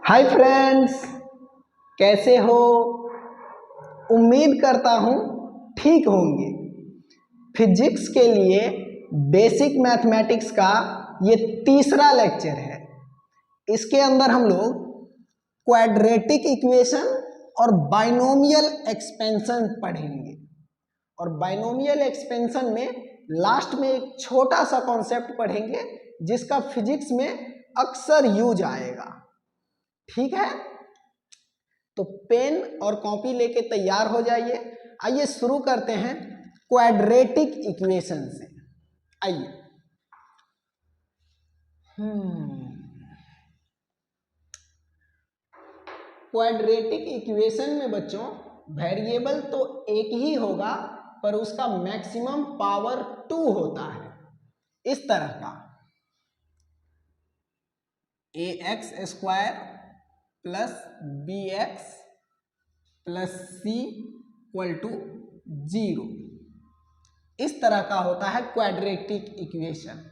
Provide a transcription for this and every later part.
Hi friends, कैसे हो? उम्मीद करता हूँ ठीक होंगे। फिजिक्स के लिए बेसिक मैथमेटिक्स का ये तीसरा लेक्चर है। इसके अंदर हम लोग क्वाड्रेटिक इक्वेशन और बाइनोमियल एक्सपेंशन पढ़ेंगे। और बाइनोमियल एक्सपेंशन में लास्ट में एक छोटा सा कॉन्सेप्ट पढ़ेंगे जिसका फिजिक्स में अक्सर यूज आएगा। ठीक है, तो पेन और कॉपी लेके तैयार हो जाइए। आइए शुरू करते हैं क्वाड्रेटिक इक्वेशन से। आइए, क्वाड्रेटिक इक्वेशन में बच्चों वेरिएबल तो एक ही होगा पर उसका मैक्सिमम पावर 2 होता है। इस तरह का ax² plus bx plus c equal to 0, इस तरह का होता है क्वाड्रेटिक इक्वेशन।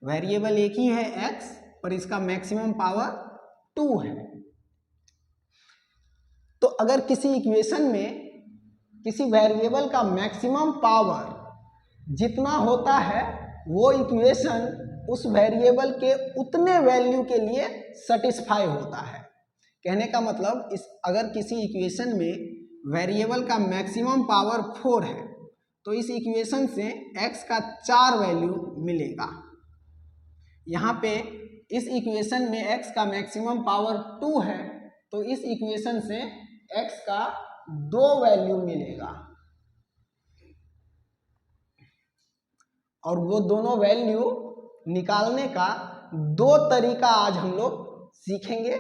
वेरिएबल एक ही है x पर इसका मैक्सिमम पावर 2 है। तो अगर किसी इक्वेशन में किसी वेरिएबल का मैक्सिमम पावर जितना होता है वो इक्वेशन उस वेरिएबल के उतने वैल्यू के लिए सेटिस्फाई होता है। कहने का मतलब अगर किसी इक्वेशन में वेरिएबल का मैक्सिमम पावर 4 है तो इस इक्वेशन से x का 4 वैल्यू मिलेगा। यहाँ पे इस इक्वेशन में x का मैक्सिमम पावर 2 है तो इस इक्वेशन से x का 2 वैल्यू मिलेगा। और वो दोनों वैल्यू निकालने का 2 तरीका आज हम लोग सीखेंगे।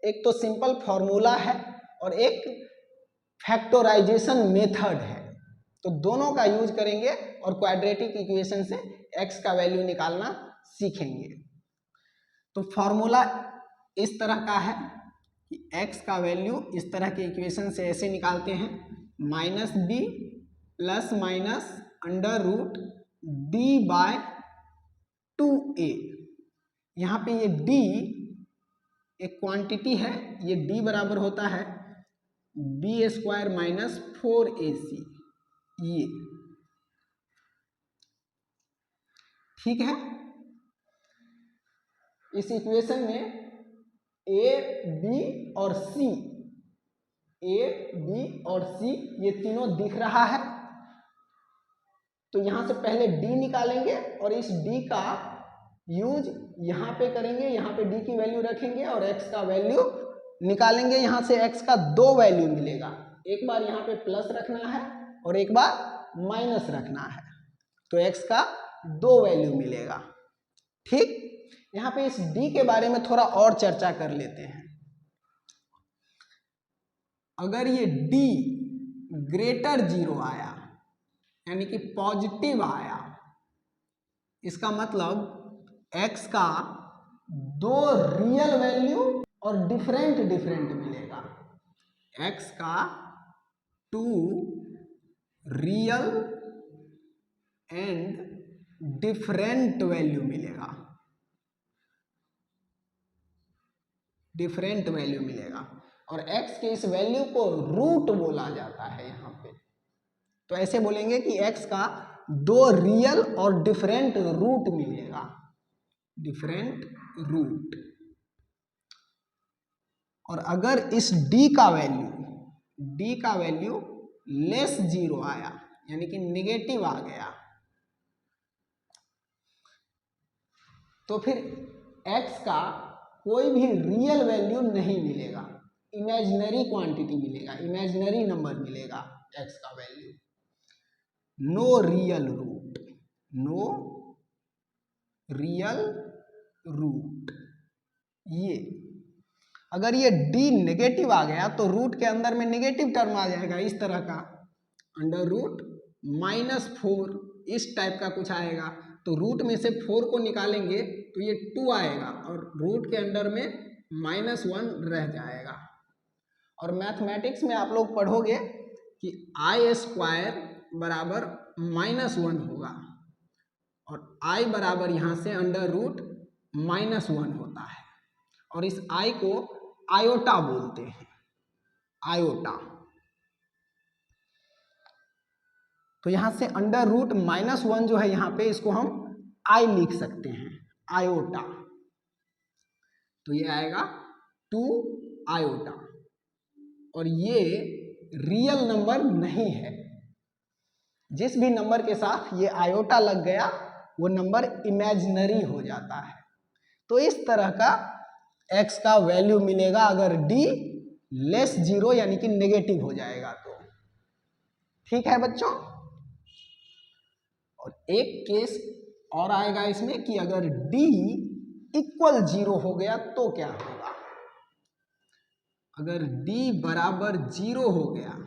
एक तो सिंपल फॉर्मूला है और एक फैक्टराइजेशन मेथड है। तो दोनों का यूज करेंगे और क्वाड्रेटिक इक्वेशन से x का वैल्यू निकालना सीखेंगे। तो फॉर्मूला इस तरह का है कि x का वैल्यू इस तरह के इक्वेशन से ऐसे निकालते हैं, -b plus minus under root d/2a। यहाँ पे ये d एक क्वांटिटी है, ये d बराबर होता है b² माइनस 4ac। ये ठीक है। इस इक्वेशन में a, b और c, ये तीनों दिख रहा है। तो यहां से पहले d निकालेंगे और इस d का यूज यहाँ पे करेंगे, यहाँ पे d की वैल्यू रखेंगे और x का वैल्यू निकालेंगे। यहाँ से x का 2 वैल्यू मिलेगा, एक बार यहाँ पे प्लस रखना है और एक बार माइनस रखना है, तो x का 2 वैल्यू मिलेगा। ठीक, यहाँ पे इस d के बारे में थोड़ा और चर्चा कर लेते हैं। अगर ये d ग्रेटर 0 आया यानी कि पॉजिटिव आया, इसका मतलब x का 2 रियल वैल्यू और डिफरेंट मिलेगा। x का 2 रियल एंड डिफरेंट वैल्यू मिलेगा, और x के इस वैल्यू को रूट बोला जाता है यहाँ पे। तो ऐसे बोलेंगे कि x का 2 रियल और डिफरेंट रूट मिलेगा, डिफरेंट रूट। और अगर इस d का वैल्यू लेस 0 आया यानी कि नेगेटिव आ गया, तो फिर x का कोई भी रियल वैल्यू नहीं मिलेगा, इमेजिनरी क्वांटिटी मिलेगा, इमेजिनरी नंबर मिलेगा x का वैल्यू। No real root. ये अगर ये d नेगेटिव आ गया तो रूट के अंदर में नेगेटिव टर्म आ जाएगा, इस तरह का अंडर रूट -4, इस टाइप का कुछ आएगा। तो रूट में से 4 को निकालेंगे तो ये 2 आएगा और रूट के अंदर में -1 रह जाएगा। और मैथमेटिक्स में आप लोग पढ़ोगे कि i² बराबर -1 होगा और i बराबर यहाँ से अंडर रूट -1 होता है। और इस i को आयोटा बोलते हैं, आयोटा। तो यहां से अंडर रूट -1 जो है यहां पे, इसको हम आई लिख सकते हैं, आयोटा। तो ये आएगा 2 आयोटा। और ये रियल नंबर नहीं है, जिस भी नंबर के साथ ये आयोटा लग गया वो नंबर इमेजिनरी हो जाता है। तो इस तरह का x का वैल्यू मिलेगा अगर d लेस 0 यानी कि नेगेटिव हो जाएगा तो। ठीक है बच्चों। और एक केस और आएगा इसमें कि अगर d इक्वल 0 हो गया तो क्या होगा। अगर d बराबर 0 हो गया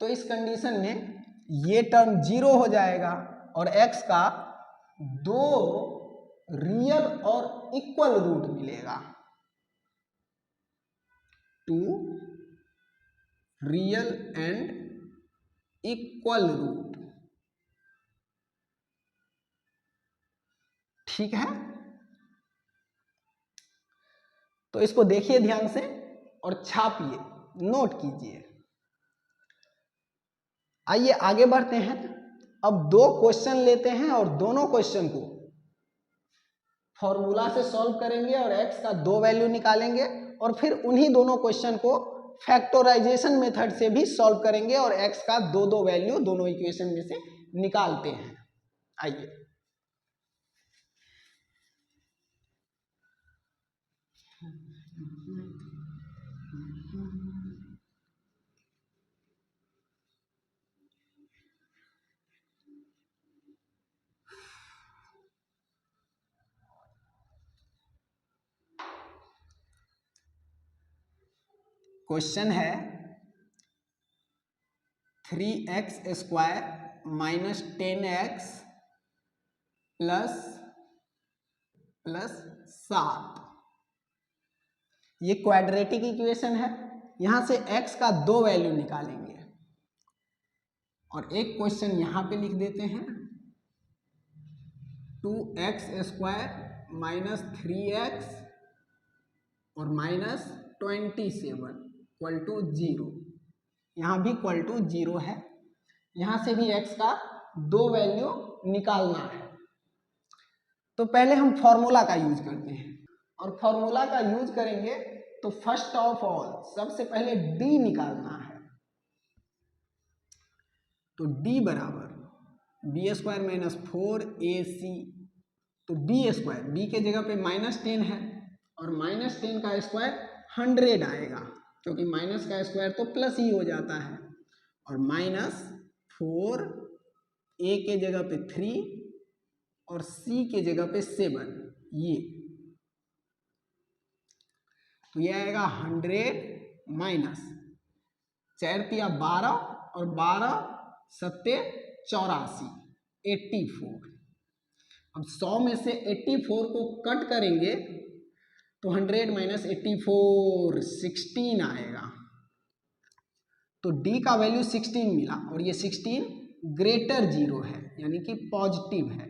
तो इस कंडीशन में ये टर्म 0 हो जाएगा और x का 2 रियल और इक्वल रूट मिलेगा, 2 रियल एंड इक्वल रूट। ठीक है, तो इसको देखिए ध्यान से और छापिए, नोट कीजिए। आइए आगे बढ़ते हैं। अब 2 क्वेश्चन लेते हैं और दोनों क्वेश्चन को फॉर्मूला से सॉल्व करेंगे और x का 2 वैल्यू निकालेंगे और फिर उन्हीं दोनों क्वेश्चन को फैक्टराइजेशन मेथड से भी सॉल्व करेंगे और x का 2 वैल्यू दोनों इक्वेशन में से निकालते हैं। आइए, क्वेश्चन है 3x² माइनस 10x प्लस 7। ये क्वाड्रेटिक इक्वेशन है। यहां से x का 2 वैल्यू निकालेंगे और एक क्वेश्चन यहां पे लिख देते हैं 2x² माइनस 3x और माइनस 27 इक्वल टू 0। यहाँ भी इक्वल टू 0 है। यहाँ से भी x का 2 वैल्यू निकालना है। तो पहले हम फॉर्मूला का यूज करते हैं और फॉर्मूला का यूज करेंगे तो फर्स्ट ऑफ ऑल सबसे पहले d निकालना है। तो d बराबर b² माइनस 4ac। तो b² b के जगह पे -10 है और -10 का स्क्वायर 100 आएगा, क्योंकि माइनस का स्क्वायर तो प्लस ही हो जाता है। और -4 a के जगह पे 3 और c के जगह पे 7, ये तो ये आएगा 100 माइनस 4 तिया 12 और 12 सत्ते 84, 84। अब 100 में से 84 को कट करेंगे तो 100 माइनस 84 16 आएगा। तो d का वैल्यू 16 मिला और ये 16 ग्रेटर 0 है यानी कि पॉजिटिव है।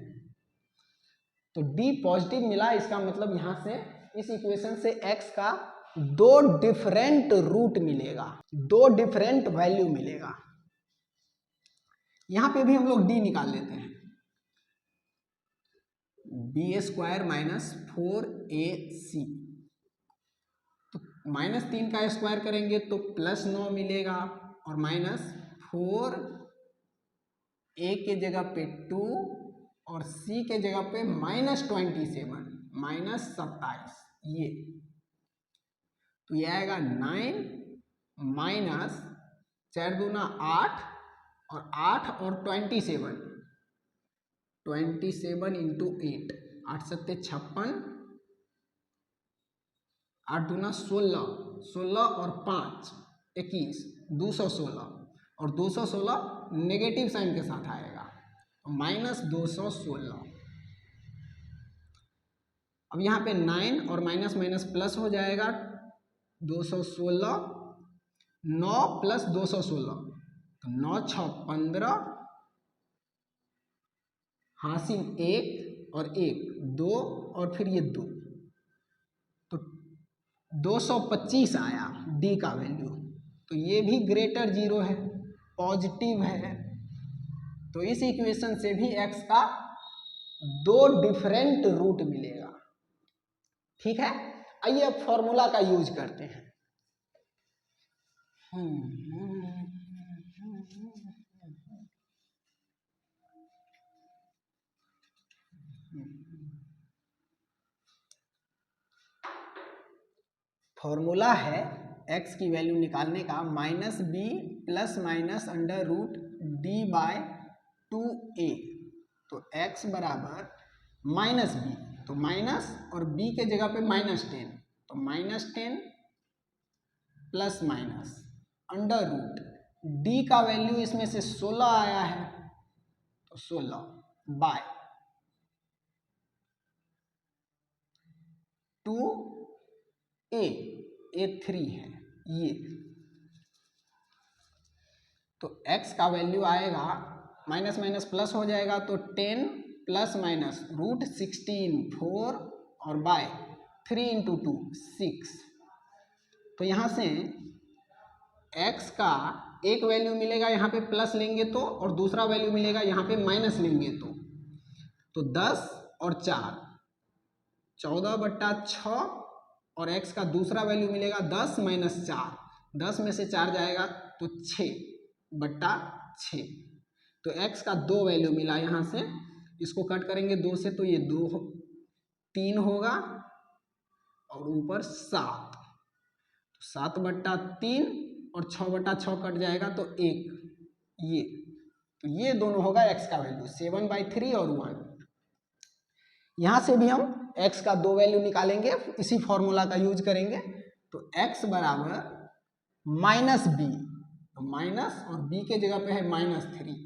तो d पॉजिटिव मिला, इसका मतलब यहां से इस इक्वेशन से x का 2 डिफरेंट रूट मिलेगा, 2 डिफरेंट वैल्यू मिलेगा। यहां पे भी हम लोग d निकाल लेते हैं। b² माइनस 4ac, तो -3 का स्क्वायर करेंगे तो +9 मिलेगा और -4 a के जगह पे 2 और c के जगह पे -27 -27, ये तो ये आएगा 9 माइनस 4 दूना 8 और 8 और 27 इंटू 8, 8 सत्ते 56, 8 दूना 16, 16 और 5 21, 216 और 216 नेगेटिव साइन के साथ आएगा -216। अब यहाँ पे 9 और माइनस माइनस प्लस हो जाएगा, 216, 9 प्लस 216 तो 9 6 15, हासिल 1 और 1 2 और फिर ये 2, तो 225 आया डी का वैल्यू, तो ये भी ग्रेटर 0 है, पॉजिटिव है। तो इस इक्वेशन से भी x का 2 डिफरेंट रूट मिलेगा। ठीक है, आइए अब फॉर्मूला का यूज करते हैं। फॉर्मूला है x की वैल्यू निकालने का -b plus minus under root D by 2a। तो x बराबर -b, तो माइनस और b के जगह पे -10, तो -10 plus minus under root d का वैल्यू इसमें से 16 आया है, तो 16 बाय 2a, a3 है ये। तो x का वैल्यू आएगा, माइनस माइनस प्लस हो जाएगा, तो 10 प्लस माइनस रूट 16 4 और बाय 3 इंटू 2 6। तो यहाँ से x का एक वैल्यू मिलेगा यहाँ पे प्लस लेंगे तो, और दूसरा वैल्यू मिलेगा यहाँ पे माइनस लेंगे तो 10 और 4 14/6, और x का दूसरा वैल्यू मिलेगा 10 माइनस 4, 10 में से 4 जाएगा तो 6/6। तो x का 2 वैल्यू मिला यहाँ से, इसको कट करेंगे 2 से तो ये 2 3 होगा और ऊपर 7, तो 7/3 और 6/6 कट जाएगा तो 1, ये तो ये दोनों होगा x का वैल्यू 7/3 और 1। यहाँ से भी हम x का 2 वैल्यू निकालेंगे, इसी फॉर्मूला का यूज करेंगे। तो x बराबर -b, तो माइनस और b के जगह पे है -3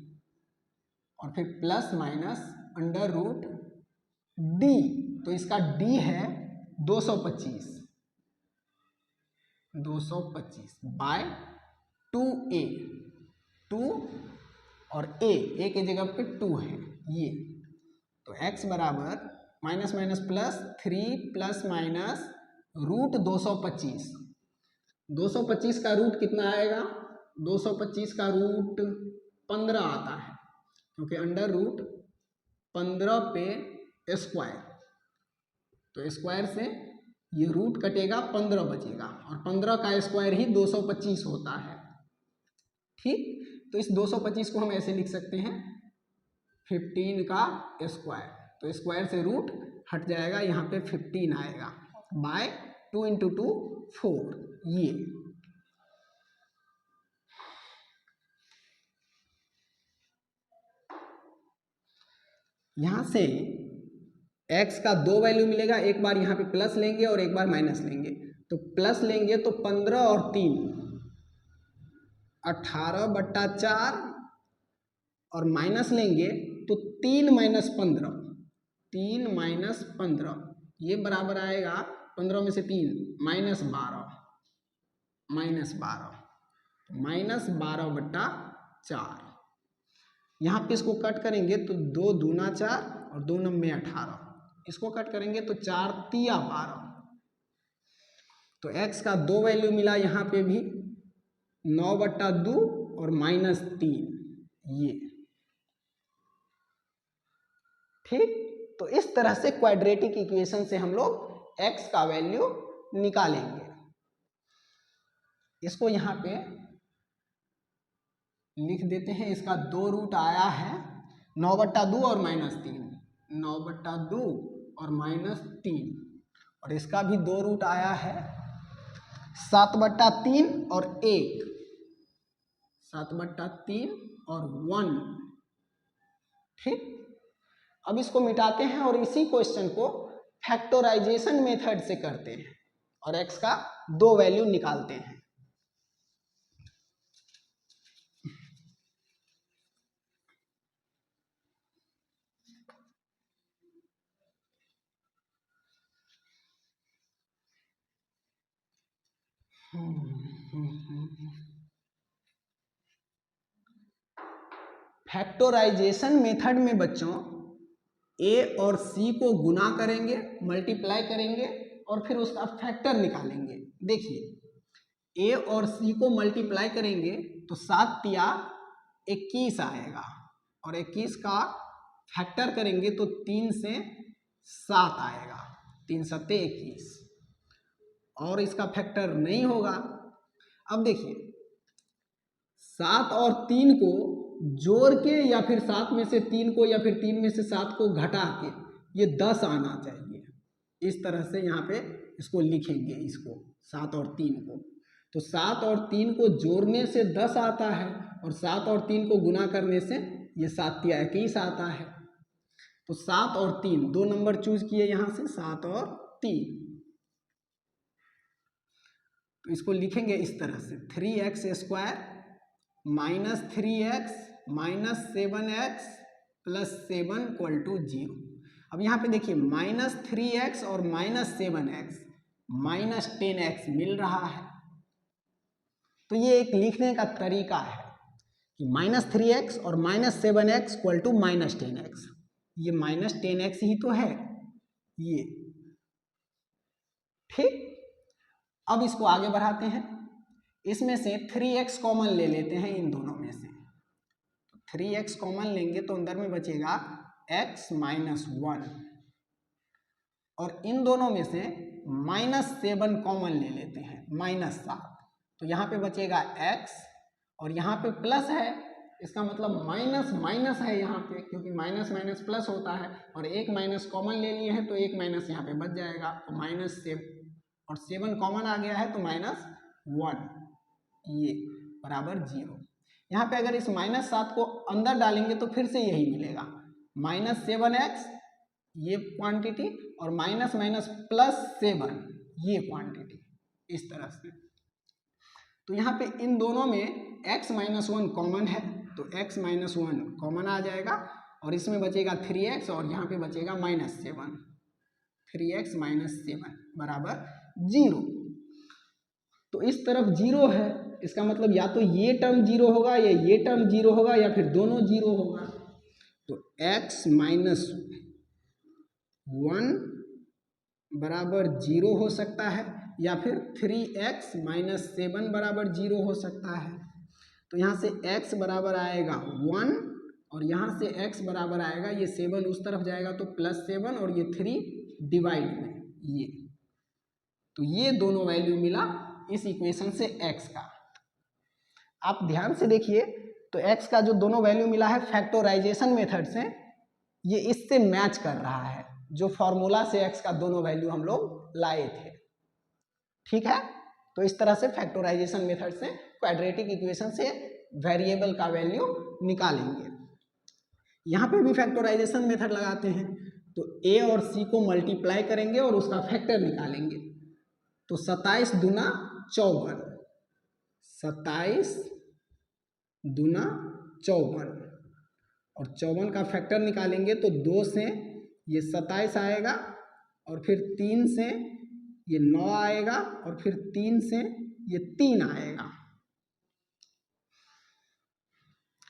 और फिर plus minus under root d, तो इसका d है 225 बाय 2a, 2 और a के जगह पे 2 है ये। तो x बराबर minus minus plus 3 plus minus root 225। 225 का रूट कितना आएगा? 225 का रूट 15 आता है, क्योंकि अंडर रूट 15 पे स्क्वायर, तो स्क्वायर से ये रूट कटेगा 15 बचेगा, और 15 का स्क्वायर ही 225 होता है। ठीक, तो इस 225 को हम ऐसे लिख सकते हैं 15 का स्क्वायर, तो स्क्वायर से रूट हट जाएगा, यहाँ पे 15 आएगा बाय 2 इंटू 2 4 ये। यहाँ से x का 2 वैल्यू मिलेगा, एक बार यहाँ पे प्लस लेंगे और एक बार माइनस लेंगे। तो प्लस लेंगे तो 15 और 3 18/4, और माइनस लेंगे तो 3 माइनस 15, 3 माइनस 15 ये बराबर आएगा 15 में से 3 -12, -12/4। यहाँ पे इसको कट करेंगे तो 2 दूना 4 और 2 9 18, इसको कट करेंगे तो 4 तिया 12। तो x का 2 वैल्यू मिला यहाँ पे भी 9/2 और -3 ये। ठीक, तो इस तरह से क्वाड्रेटिक इक्वेशन से हम लोग x का वैल्यू निकालेंगे। इसको यहाँ पे लिख देते हैं, इसका 2 रूट आया है 9/2 और -3, 9/2 और -3, और इसका भी 2 रूट आया है 7/3 और 1, 7/3 और 1। ठीक, अब इसको मिटाते हैं और इसी क्वेश्चन को फैक्टराइजेशन मेथड से करते हैं और x का 2 वैल्यू निकालते हैं। फैक्टराइजेशन मेथड में बच्चों a और c को गुना करेंगे, मल्टीप्लाई करेंगे और फिर उसका फैक्टर निकालेंगे। देखिए ए और सी को मल्टीप्लाई करेंगे तो 7 तिया 21 आएगा, और 21 का फैक्टर करेंगे तो 3 से 7 आएगा, 3 सत्ते 21, और इसका फैक्टर नहीं होगा। अब देखिए 7 और 3 को जोड़ के या फिर 7 में से 3 को या फिर 3 में से 7 को घटा के ये 10 आना चाहिए। इस तरह से यहाँ पे इसको लिखेंगे, इसको 7 और 3 को। तो 7 और 3 को जोड़ने से 10 आता है, और 7 और 3 को गुना करने से ये 7 तिया 21 आता है। तो 7 और 3 दो नंबर चूज किए यहाँ से, 7 और 3। तो इसको लिखेंगे इस तरह से 3x square minus 3x minus 7x plus 7 equal to 0। अब यहाँ पे देखिए माइनस 3x और माइनस 7x माइनस 10x मिल रहा है। तो ये एक लिखने का तरीका है कि माइनस 3x और minus 7x equal to minus 10x। ये माइनस 10x ही तो है ये, ठीक। अब इसको आगे बढ़ाते हैं, इसमें से 3x कॉमन ले लेते हैं इन दोनों में से। तो 3x कॉमन लेंगे तो अंदर में बचेगा x माइनस 1, और इन दोनों में से माइनस 7 कॉमन ले लेते हैं, माइनस 7। तो यहाँ पे बचेगा x, और यहाँ पे प्लस है, इसका मतलब माइनस माइनस है यहाँ पे, क्योंकि माइनस माइनस प्लस होता है, और एक माइनस कॉमन ले लिए हैं तो एक माइनस यहाँ पे बच जाएगा। तो माइनस 7 और 7 कॉमन आ गया है तो माइनस 1 ये बराबर 0। यहाँ पे अगर इस माइनस 7 को अंदर डालेंगे तो फिर से यही मिलेगा, माइनस 7x ये क्वांटिटी और माइनस माइनस प्लस 7 ये क्वांटिटी, इस तरह से। तो यहाँ पे इन दोनों में x माइनस 1 कॉमन है, तो x माइनस 1 कॉमन आ जाएगा, और इसमें बचेगा 3x और यहाँ पे बचेगा माइनस 7, 3x माइनस 7 बराबर 0। तो इस तरफ 0 है, इसका मतलब या तो ये टर्म 0 होगा या ये टर्म 0 होगा या फिर दोनों 0 होगा। तो x माइनस 1 बराबर 0 हो सकता है, या फिर 3x माइनस 7 बराबर 0 हो सकता है। तो यहाँ से x बराबर आएगा 1, और यहाँ से x बराबर आएगा, ये 7 उस तरफ जाएगा तो प्लस 7 और ये 3 डिवाइड में ये। तो ये दोनों वैल्यू मिला इस इक्वेशन से x का। आप ध्यान से देखिए तो x का जो दोनों वैल्यू मिला है फैक्टराइजेशन मेथड से, ये इससे मैच कर रहा है जो फॉर्मूला से x का दोनों वैल्यू हम लोग लाए थे, ठीक है। तो इस तरह से फैक्टराइजेशन मेथड से क्वाड्रेटिक इक्वेशन से वेरिएबल का वैल्यू निकालेंगे। यहाँ पे भी फैक्टराइजेशन मेथड लगाते हैं, तो a और c को मल्टीप्लाई करेंगे और उसका फैक्टर निकालेंगे। तो 27 दूना 54, 27 दूना 54, और 54 का फैक्टर निकालेंगे तो 2 से ये 27 आएगा, और फिर 3 से ये 9 आएगा, और फिर 3 से ये 3 आएगा।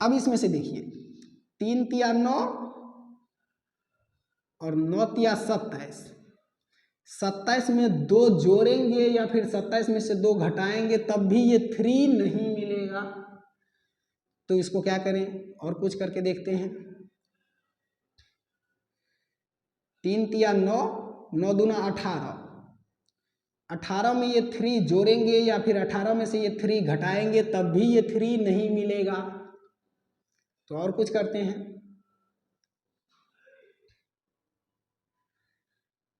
अब इसमें से देखिए 3 तिया 9 और 9 तिया 27, 27 में 2 जोड़ेंगे या फिर 27 में से 2 घटाएंगे तब भी ये 3 नहीं मिलेगा। तो इसको क्या करें, और कुछ करके देखते हैं। 3 तिया 9, 9 दूना 18, 18 में ये 3 जोड़ेंगे या फिर 18 में से ये 3 घटाएंगे तब भी ये 3 नहीं मिलेगा। तो और कुछ करते हैं।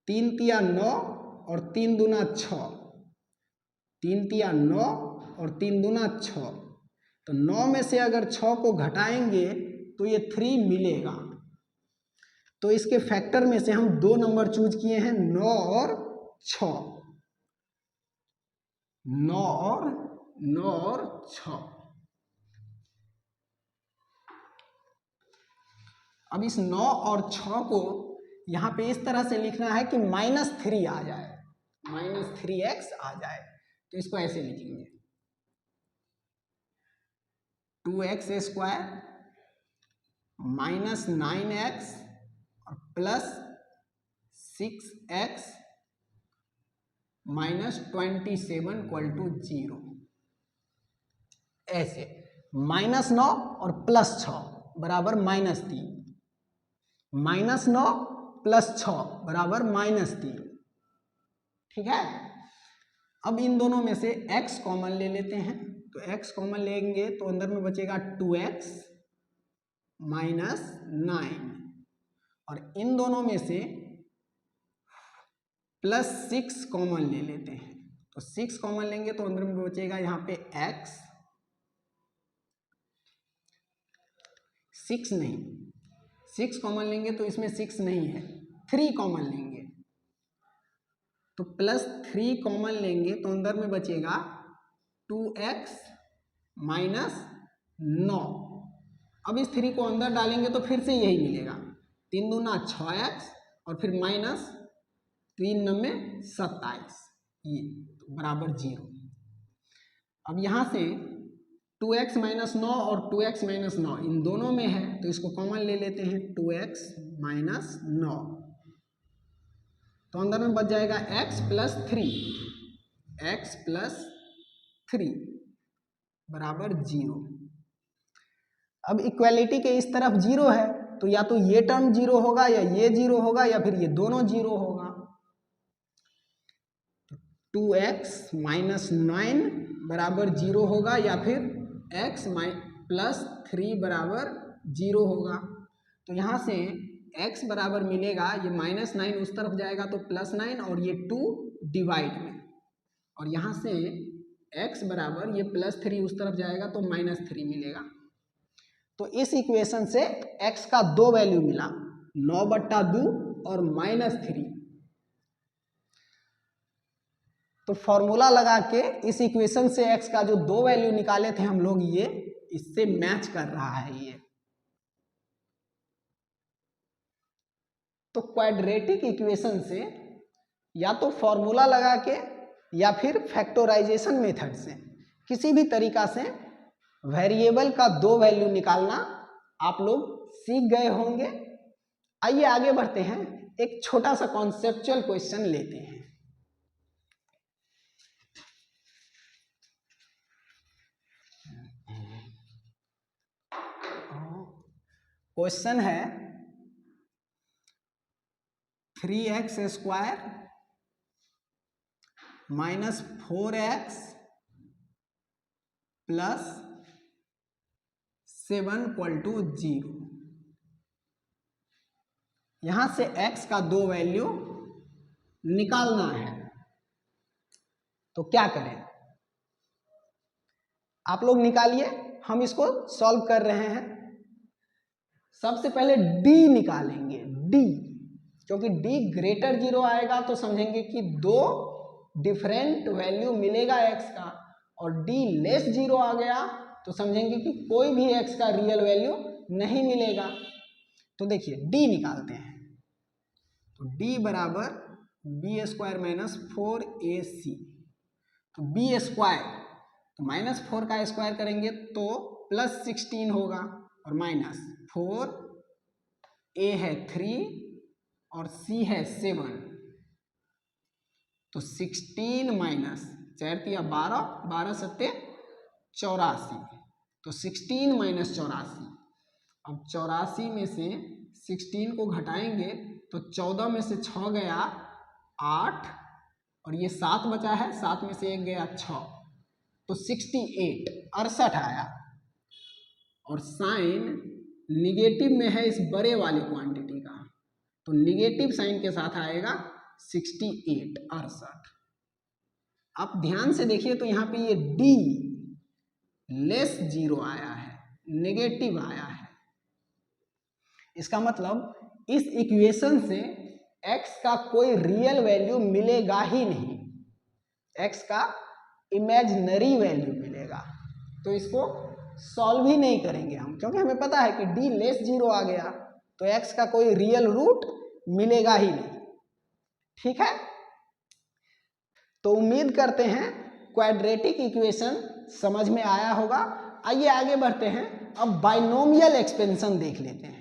3 तिया 9 और 3 दूना 6, 3 तिया 9 और 3 दूना 6, तो 9 में से अगर 6 को घटाएंगे तो ये 3 मिलेगा। तो इसके फैक्टर में से हम 2 नंबर चूज किए हैं, 9 और 6, 9 और 6। अब इस 9 और 6 को यहाँ पे इस तरह से लिखना है कि -3 आ जाए, -3x आ जाए। तो इसको ऐसे लिखेंगे 2x स्क्वायर -9x और प्लस 6x -27 = 0। ऐसे -9 और +6 बराबर -3, -9 + 6 बराबर -3। ठीक है। अब इन दोनों में से x कॉमन ले लेते हैं, तो x कॉमन लेंगे तो अंदर में बचेगा 2x - 9, और इन दोनों में से +6 कॉमन ले लेते हैं, तो 6 कॉमन लेंगे तो अंदर में बचेगा यहाँ पे x, 6 नहीं, 6 कॉमन लेंगे तो इसमें 6 नहीं है, 3 कॉमन लेंगे, तो +3 कॉमन लेंगे तो अंदर में बचेगा 2x - 9। अब इस 3 को अंदर डालेंगे तो फिर से यही मिलेगा, 3 दूना 6x और फिर -3 9 27, ये बराबर 0। अब यहाँ से 2x - 9 और 2x - 9 इन दोनों में है, तो इसको कॉमन ले लेते हैं, 2x - 9, तो अंदर में बच जाएगा x + 3 बराबर 0। अब इक्वालिटी के इस तरफ 0 है, तो या तो ये टर्म 0 होगा या ये 0 होगा या फिर ये दोनों 0 होगा। 2x - 9 बराबर 0 होगा या फिर x + 3 बराबर 0 होगा। तो यहाँ से x बराबर मिलेगा, ये -9 उस तरफ जाएगा तो +9 और ये 2 डिवाइड में, और यहाँ से x बराबर ये +3 उस तरफ जाएगा तो -3 मिलेगा। तो इस इक्वेशन से x का 2 वैल्यू मिला, 9/2 और -3। तो फॉर्मूला लगा के इस इक्वेशन से x का जो 2 वैल्यू निकाले थे हम लोग, ये इससे मैच कर रहा है ये। तो क्वाड्रेटिक इक्वेशन से या तो फॉर्मूला लगा के या फिर फैक्टराइजेशन मेथड से किसी भी तरीका से वेरिएबल का 2 वैल्यू निकालना आप लोग सीख गए होंगे। आइए आगे बढ़ते हैं, एक छोटा सा कॉन्सेप्चुअल क्वेश्चन लेते हैं। क्वेश्चन है 3x² - 4x + 7 = 0। यहां से x का 2 वैल्यू निकालना है, तो क्या करें? आप लोग निकालिए, हम इसको सॉल्व कर रहे हैं। सबसे पहले d निकालेंगे, d, क्योंकि d ग्रेटर 0 आएगा तो समझेंगे कि 2 डिफरेंट वैल्यू मिलेगा x का, और d लेस 0 आ गया तो समझेंगे कि कोई भी x का रियल वैल्यू नहीं मिलेगा। तो देखिए d निकालते हैं, तो d बराबर b² - 4ac, तो b², तो -4 का स्क्वायर करेंगे तो +16 होगा, और -4, a है 3 और c है 7, तो 16 - 4 × 12, 12 × 7 = 84, तो 16 - 84। अब 84 में से 16 को घटाएंगे तो 14 में से 6 गया 8, और ये 7 बचा है, 7 में से 1 गया 6, तो 68 आया। और साइन निगेटिव में है इस बड़े वाली क्वांटिटी का, तो निगेटिव साइन के साथ आएगा 68। आप ध्यान से देखिए तो यहाँ पे ये d लेस 0 आया है, नेगेटिव आया है। इसका मतलब इस इक्वेशन से x का कोई रियल वैल्यू मिलेगा ही नहीं, x का इमेजिनरी वैल्यू मिलेगा। तो इसको सॉल्व ही नहीं करेंगे हम, क्योंकि हमें पता है कि d लेस 0 आ गया तो x का कोई रियल रूट मिलेगा ही नहीं। ठीक है, तो उम्मीद करते हैं क्वाड्रेटिक इक्वेशन समझ में आया होगा। आइए आगे बढ़ते हैं, अब बाइनोमियल एक्सपेंशन देख लेते हैं।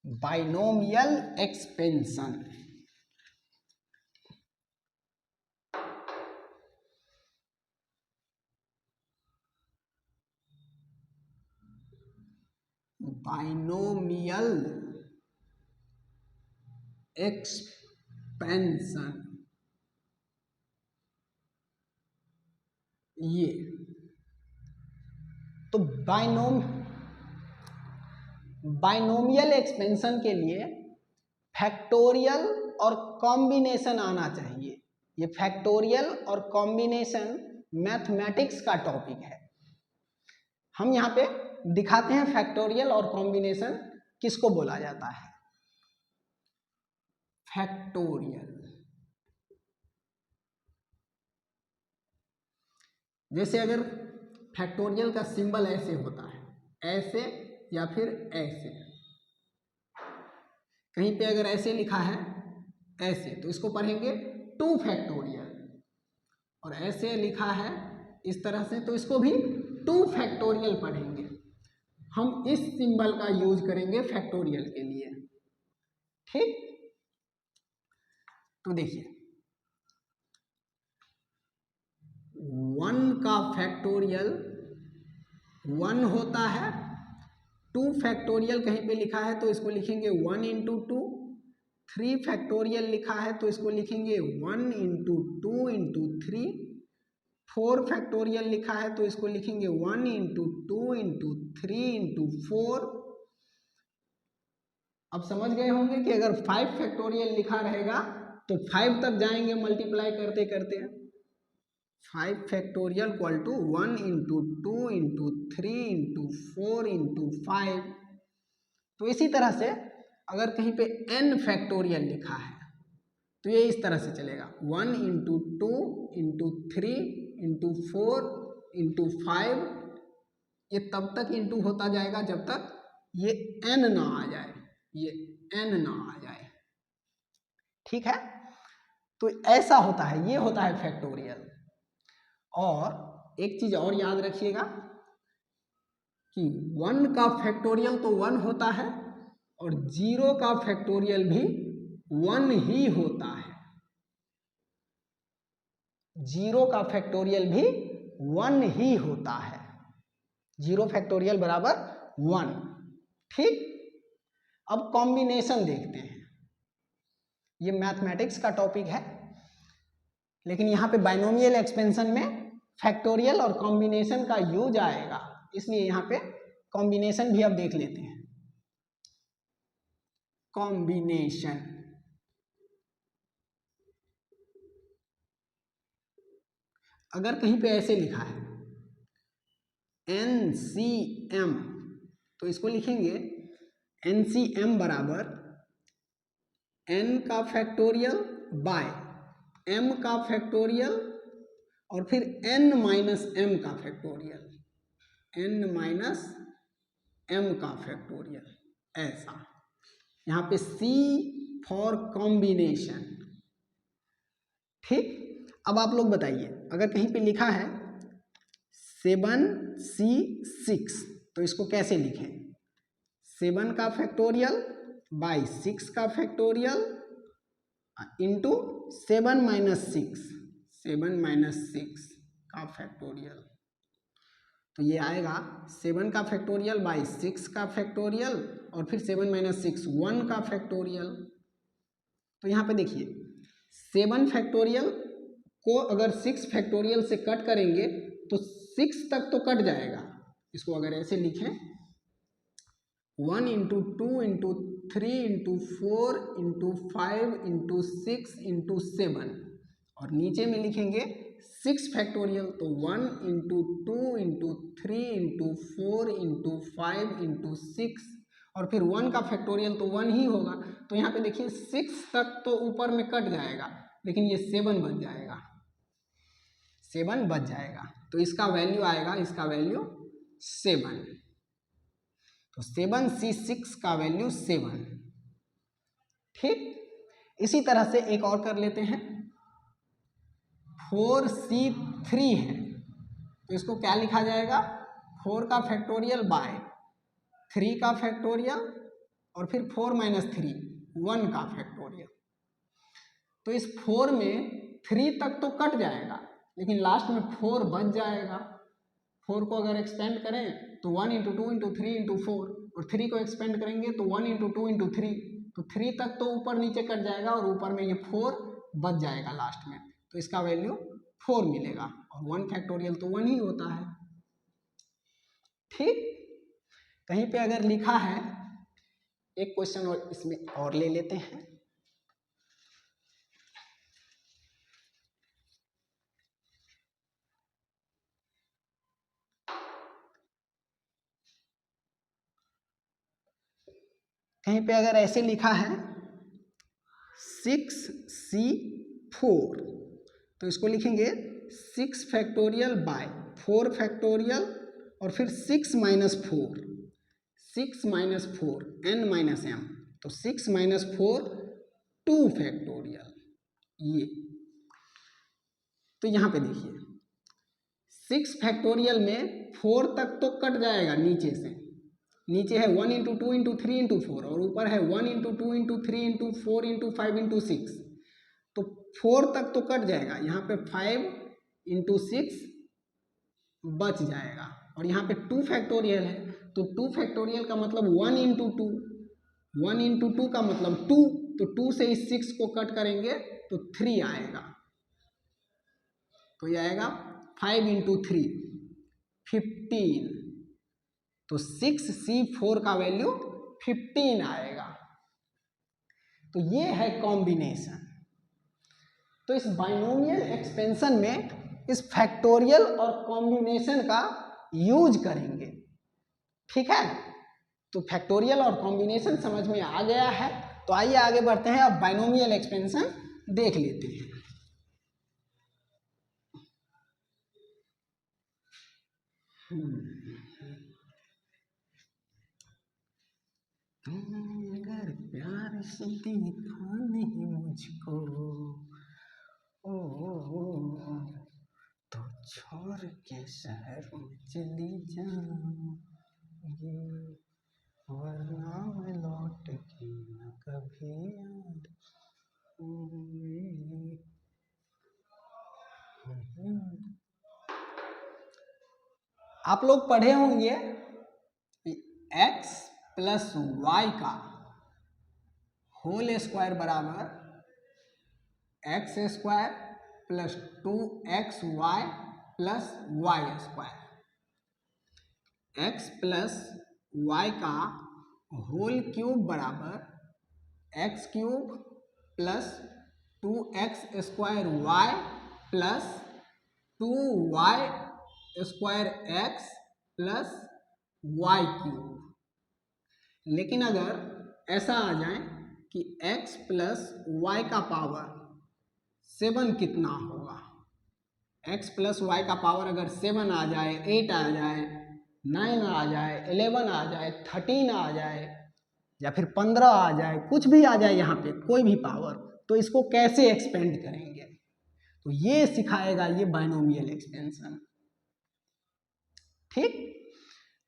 बाइनोमियल एक्सपेंशन, बाइनोमियल एक्सपेंशन, ये तो बाइनोमियल एक्सपेंशन के लिए फैक्टोरियल और कॉम्बिनेशन आना चाहिए। ये फैक्टोरियल और कॉम्बिनेशन मैथमेटिक्स का टॉपिक है। हम यहाँ पे दिखाते हैं फैक्टोरियल और कॉम्बिनेशन किसको बोला जाता है। फैक्टोरियल, जैसे अगर फैक्टोरियल का सिंबल ऐसे होता है, ऐसे या फिर ऐसे, कहीं पे अगर ऐसे लिखा है ऐसे तो इसको पढ़ेंगे 2 फैक्टोरियल, और ऐसे लिखा है इस तरह से तो इसको भी 2 फैक्टोरियल पढ़ेंगे। हम इस सिंबल का यूज करेंगे फैक्टोरियल के लिए, ठीक। तो देखिए 1 का फैक्टोरियल 1 होता है, 2 फैक्टोरियल कहीं पे लिखा है तो इसको लिखेंगे 1 इंटू 2, 3 फैक्टोरियल लिखा है तो इसको लिखेंगे 1 इंटू 2 इंटू 3, 4 फैक्टोरियल लिखा है तो इसको लिखेंगे 1 इंटू 2 इंटू 3 इंटू 4। अब समझ गए होंगे कि अगर 5 फैक्टोरियल लिखा रहेगा तो 5 तक जाएंगे मल्टीप्लाई करते करते। 5 factorial equal to 1 into 2 into 3 into 4 into 5। तो इसी तरह से अगर कहीं पे n फैक्टोरियल लिखा है तो ये इस तरह से चलेगा 1 इंटू 2 इंटू 3 इंटू 4 इंटू 5। ये तब तक इंटू होता जाएगा जब तक ये n ना आ जाए, ये n ना आ जाए, ठीक है। तो ऐसा होता है, ये होता है फैक्टोरियल। और एक चीज और याद रखिएगा कि 1 का फैक्टोरियल तो 1 होता है और 0 का फैक्टोरियल भी 1 ही होता है। 0 का फैक्टोरियल भी 1 ही होता है, 0 फैक्टोरियल बराबर 1, ठीक। अब कॉम्बिनेशन देखते हैं, ये मैथमेटिक्स का टॉपिक है लेकिन यहाँ पे बाइनोमियल एक्सपेंशन में फैक्टोरियल और कॉम्बिनेशन का यूज आएगा, इसलिए यहाँ पे कॉम्बिनेशन भी अब देख लेते हैं। कॉम्बिनेशन, अगर कहीं पे ऐसे लिखा है NCM तो इसको लिखेंगे NCM बराबर n का फैक्टोरियल बाय m का फैक्टोरियल और फिर n माइनस m का फैक्टोरियल, n माइनस m का फैक्टोरियल, ऐसा। यहाँ पे C फॉर कॉम्बिनेशन, ठीक। अब आप लोग बताइए अगर कहीं पे लिखा है 7C6 तो इसको कैसे लिखें। 7 का फैक्टोरियल बाई 6 का फैक्टोरियल इंटू 7 माइनस 6, 7 माइनस 6 का फैक्टोरियल, तो ये आएगा 7 का फैक्टोरियल बाई 6 का फैक्टोरियल और फिर 7 माइनस 6 1 का फैक्टोरियल। तो यहाँ पे देखिए 7 फैक्टोरियल को अगर 6 फैक्टोरियल से कट करेंगे तो 6 तक तो कट जाएगा। इसको अगर ऐसे लिखें 1 into 2 into 3 into 4 into 5 into 6 into 7 और नीचे में लिखेंगे 6 फैक्टोरियल तो 1 into 2 into 3 into 4 into 5 into 6 और फिर 1 का फैक्टोरियल तो 1 ही होगा। तो यहाँ पे देखिए 6 तक तो ऊपर में कट जाएगा लेकिन ये 7 बच जाएगा, 7 बच जाएगा। तो इसका वैल्यू आएगा, इसका वैल्यू 7, तो 7C6 का वैल्यू 7, ठीक। इसी तरह से एक और कर लेते हैं 4C3 है तो इसको क्या लिखा जाएगा 4 का फैक्टोरियल बाय 3 का फैक्टोरियल और फिर 4 माइनस 3 1 का फैक्टोरियल। तो इस 4 में 3 तक तो कट जाएगा लेकिन लास्ट में 4 बच जाएगा। 4 को अगर एक्सपेंड करें तो 1 इंटू 2 इंटू 3 इंटू 4 और 3 को एक्सपेंड करेंगे तो 1 इंटू 2 इंटू 3, तो 3 तक तो ऊपर नीचे कट जाएगा और ऊपर में ये 4 बच जाएगा लास्ट में, तो इसका वैल्यू 4 मिलेगा और 1 फैक्टोरियल तो 1 ही होता है। ठीक, कहीं पे अगर लिखा है, एक क्वेश्चन और इसमें और ले लेते हैं। कहीं पे अगर ऐसे लिखा है 6C4, तो इसको लिखेंगे 6 फैक्टोरियल बाय 4 फैक्टोरियल और फिर 6 minus 4, 6 minus 4 n minus m, तो 6 माइनस 4 2 फैक्टोरियल। ये तो यहाँ पे देखिए 6 फैक्टोरियल में 4 तक तो कट जाएगा नीचे से, नीचे है 1 इंटू 2 इंटू 3 इंटू 4 और ऊपर है 1 into 2 into 3 into 4 into 5 into 6, तो 4 तक तो कट जाएगा, यहाँ पे 5 इंटू 6 बच जाएगा और यहाँ पे 2 फैक्टोरियल है, तो 2 फैक्टोरियल का मतलब 1 इंटू 2, 1 इंटू 2 का मतलब 2, तो 2 से इस 6 को कट करेंगे तो 3 आएगा, तो ये आएगा 5 इंटू 3 15, तो 6C4 का वैल्यू 15 आएगा। तो ये है कॉम्बिनेशन। तो इस बाइनोमियल एक्सपेंशन में इस फैक्टोरियल और कॉम्बिनेशन का यूज करेंगे, ठीक है। तो फैक्टोरियल और कॉम्बिनेशन समझ में आ गया है, तो आइए आगे बढ़ते हैं, अब बाइनोमियल एक्सपेंशन देख लेते हैं। अगर प्यार से देखा नहीं मुझको ओ तो छोड़ के शहर में चली जाऊंगी, वरना मैं लौट के न कभी आऊंगी। आप लोग पढ़े होंगे x प्लस वाई का होल स्क्वायर बराबर x square plus 2xy plus y square, x plus y का होल क्यूब बराबर x cube plus 2x square y plus 2y square x plus y cube. लेकिन अगर ऐसा आ जाए कि x प्लस वाई का पावर 7 कितना होगा, x प्लस वाई का पावर अगर 7 आ जाए, 8 आ जाए, 9 आ जाए, 11 आ जाए, 13 आ जाए या फिर 15 आ जाए, कुछ भी आ जाए यहाँ पे कोई भी पावर, तो इसको कैसे एक्सपेंड करेंगे, तो ये सिखाएगा ये बाइनोमियल एक्सपेंशन। ठीक,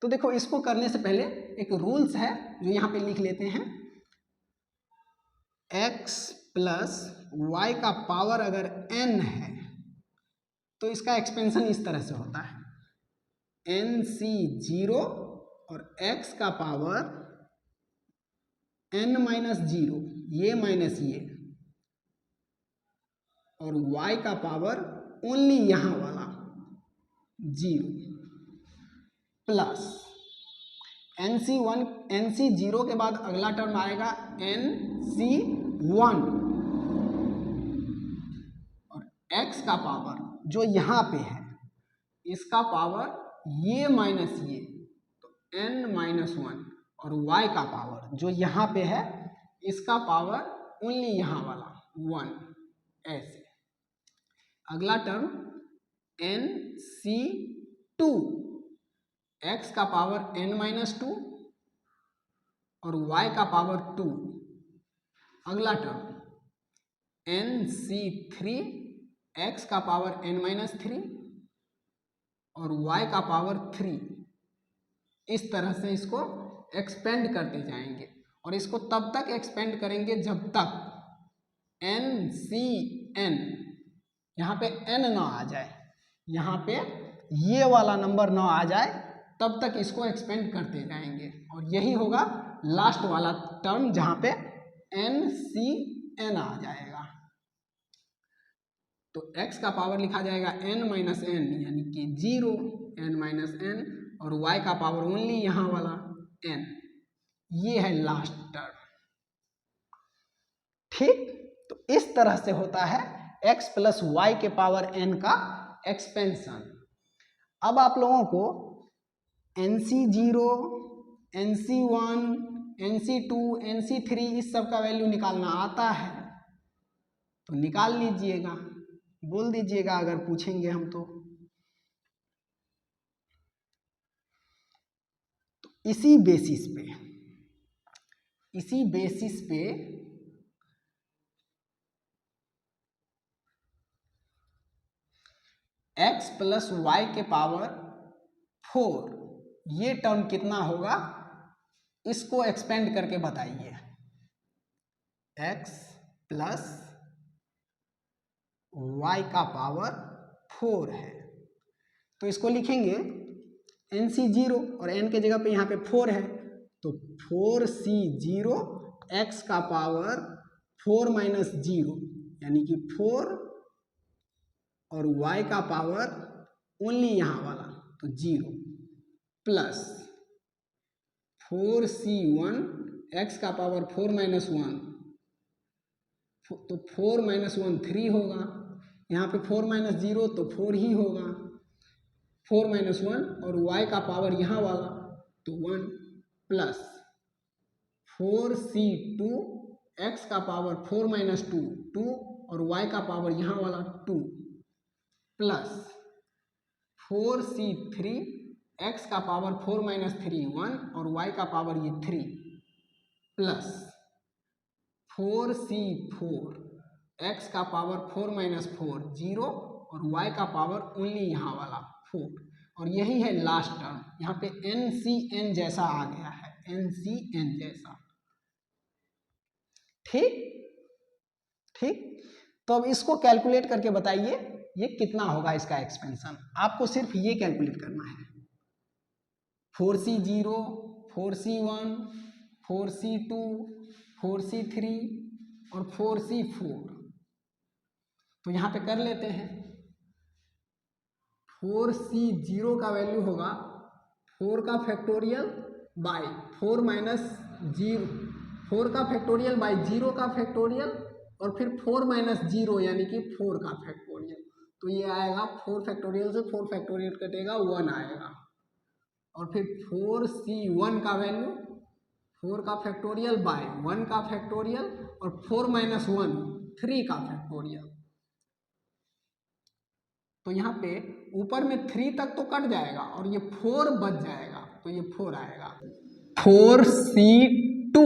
तो देखो इसको करने से पहले एक रूल्स है जो यहाँ पे लिख लेते हैं। x प्लस वाई का पावर अगर n है तो इसका एक्सपेंशन इस तरह से होता है, nc 0 और x का पावर n माइनस 0, ये माइनस ये, और y का पावर ओनली यहाँ वाला 0 प्लस nc 0 के बाद अगला टर्म आएगा nc 1 और x का पावर जो यहाँ पे है इसका पावर ये माइनस ये, तो n माइनस 1, और y का पावर जो यहाँ पे है इसका पावर ओनली यहाँ वाला 1, ऐसे। अगला टर्म nc2, x का पावर n माइनस 2 और y का पावर 2। अगला टर्म nc3, x का पावर n माइनस 3 और y का पावर 3। इस तरह से इसको एक्सपेंड करते जाएंगे और इसको तब तक एक्सपेंड करेंगे जब तक ncn यहाँ पे n ना आ जाए, यहाँ पे ये वाला नंबर ना आ जाए, तब तक इसको एक्सपेंड करते जाएंगे और यही होगा लास्ट वाला टर्म जहाँ पे NCN आ जाएगा। तो x का पावर लिखा जाएगा n माइनस एन यानी कि 0 n माइनस एन और y का पावर ओनली यहाँ वाला n, ये है लास्ट टर्म। ठीक, तो इस तरह से होता है x प्लस वाई के पावर n का एक्सपेंशन। अब आप लोगों को NC0, NC1, NC2, NC3 इस सब का वैल्यू निकालना आता है तो निकाल लीजिएगा, बोल दीजिएगा अगर पूछेंगे हम तो। इसी बेसिस पे x प्लस वाई के पावर 4 ये टर्म कितना होगा इसको एक्सपेंड करके बताइए। x प्लस वाई का पावर 4 है तो इसको लिखेंगे NC0 और n के जगह पे यहाँ पे 4 है तो 4C0 x का पावर 4 माइनस 0 यानी कि 4 और y का पावर ओनली यहाँ वाला तो 0 प्लस 4C1 x का पावर 4 माइनस 1 तो 4 माइनस 1 3 होगा, यहाँ पे 4 माइनस 0 तो 4 ही होगा, 4 माइनस 1 और y का पावर यहाँ वाला तो 1 प्लस 4C2 x का पावर 4 माइनस 2 2 और y का पावर यहाँ वाला 2 प्लस 4C3 x का पावर 4 माइनस 3 1 और y का पावर ये 3 प्लस 4C4 x का पावर 4 माइनस 4 0 और y का पावर ओनली यहाँ वाला 4 और यही है लास्ट टर्म। यहाँ पे NCN जैसा आ गया है, NCN जैसा। ठीक, तो अब इसको कैलकुलेट करके बताइए ये कितना होगा इसका एक्सपेंशन। आपको सिर्फ ये कैलकुलेट करना है 4C0, 4C1, 4C2, 4C3 और 4C4। तो यहाँ पे कर लेते हैं। 4C0 का वैल्यू होगा 4 का फैक्टोरियल बाय 4 माइनस 0, 4 का फैक्टोरियल बाय 0 का फैक्टोरियल और फिर 4 माइनस 0 यानी कि 4 का फैक्टोरियल। तो ये आएगा 4 फैक्टोरियल से 4 फैक्टोरियल कटेगा 1 आएगा और फिर 4C1 का वैल्यू 4 का फैक्टोरियल बाय 1 का फैक्टोरियल और 4 माइनस 1 3 का फैक्टोरियल। तो यहाँ पे ऊपर में 3 तक तो कट जाएगा और ये 4 बच जाएगा तो ये 4 आएगा। 4C2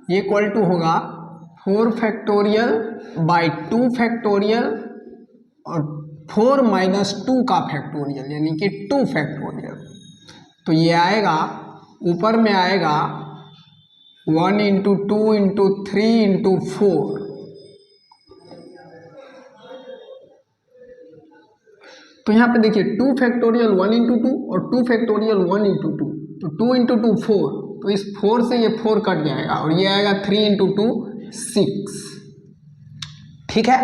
ये इक्वल टू होगा 4 फैक्टोरियल बाय 2 फैक्टोरियल और 4 माइनस 2 का फैक्टोरियल यानी कि 2 फैक्टोरियल। तो ये आएगा ऊपर में आएगा 1 इंटू 2 इंटू 3 इंटू 4। तो यहाँ पे देखिए 2 फैक्टोरियल 1 इंटू 2 और 2 फैक्टोरियल 1 इंटू 2 तो 2 इंटू 2 4 तो इस 4 से ये 4 कट जाएगा और ये आएगा 3 इंटू 2 6। ठीक है,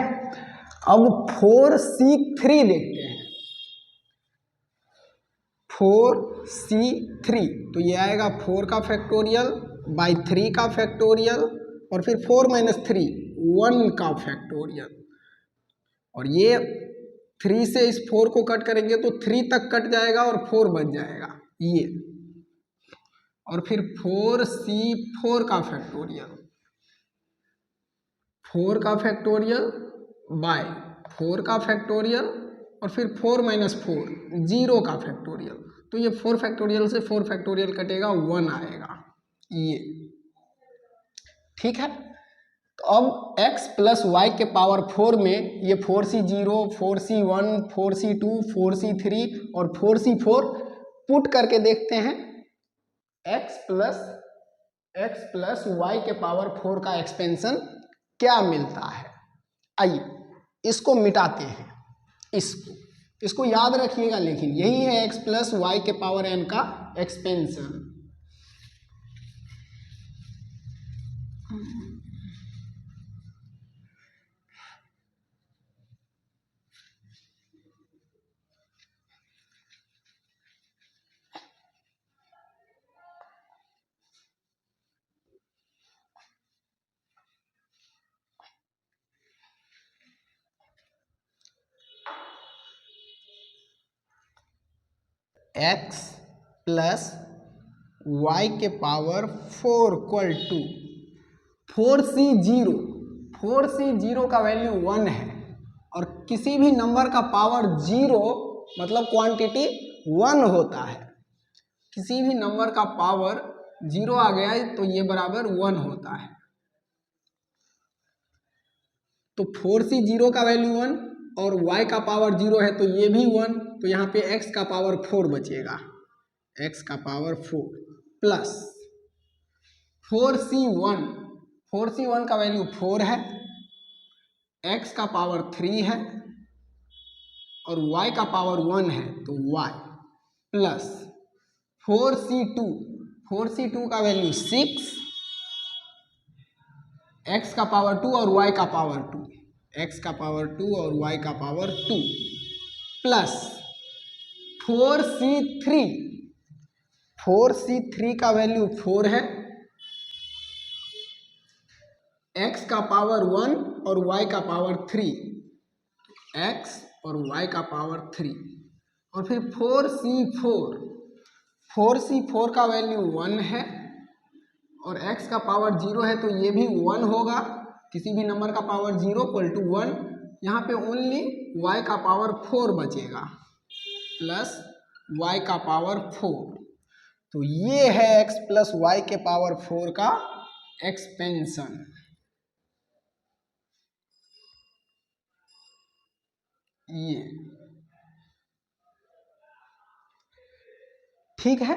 अब 4C3 देखते हैं। 4C3 तो ये आएगा 4 का फैक्टोरियल बाई 3 का फैक्टोरियल और फिर 4 माइनस 3 1 का फैक्टोरियल और ये 3 से इस 4 को कट करेंगे तो 3 तक कट जाएगा और 4 बच जाएगा ये और फिर 4C4 का फैक्टोरियल 4 का फैक्टोरियल बाय 4 का फैक्टोरियल और फिर 4 माइनस 4 0 का फैक्टोरियल। तो ये 4 फैक्टोरियल से 4 फैक्टोरियल कटेगा 1 आएगा ये। ठीक है, तो अब x प्लस वाई के पावर 4 में ये 4C0, 4C1, 4C2, 4C3 और 4C4 पुट करके देखते हैं x प्लस वाई के पावर 4 का एक्सपेंशन क्या मिलता है। आइए इसको मिटाते हैं। इसको इसको याद रखिएगा, लेकिन यही है x प्लस वाई के पावर n का एक्सपेंशन। x प्लस वाई के power 4 equal to 4c0। 4c0 का वैल्यू 1 है और किसी भी नंबर का पावर 0 मतलब क्वांटिटी 1 होता है। किसी भी नंबर का पावर 0 आ गया तो ये बराबर 1 होता है। तो 4c0 का वैल्यू 1 और y का पावर 0 है तो ये भी 1, तो यहाँ पे x का पावर 4 बचेगा, x का पावर 4 प्लस 4c1। 4c1 का वैल्यू 4 है, x का पावर 3 है और y का पावर 1 है तो y प्लस 4c2। 4c2 का वैल्यू 6, x का पावर 2 और y का पावर 2, x का पावर 2 और y का पावर 2 प्लस 4c3। 4c3 का वैल्यू 4 है, x का पावर 1 और y का पावर 3, x और y का पावर 3 और फिर 4c4। 4c4 का वैल्यू 1 है और x का पावर 0 है तो ये भी 1 होगा। किसी भी नंबर का पावर 0 इक्वल टू 1। यहाँ पे ओनली y का पावर 4 बचेगा प्लस y का पावर 4। तो ये है x प्लस वाई के पावर 4 का एक्सपेंशन। ये ठीक है।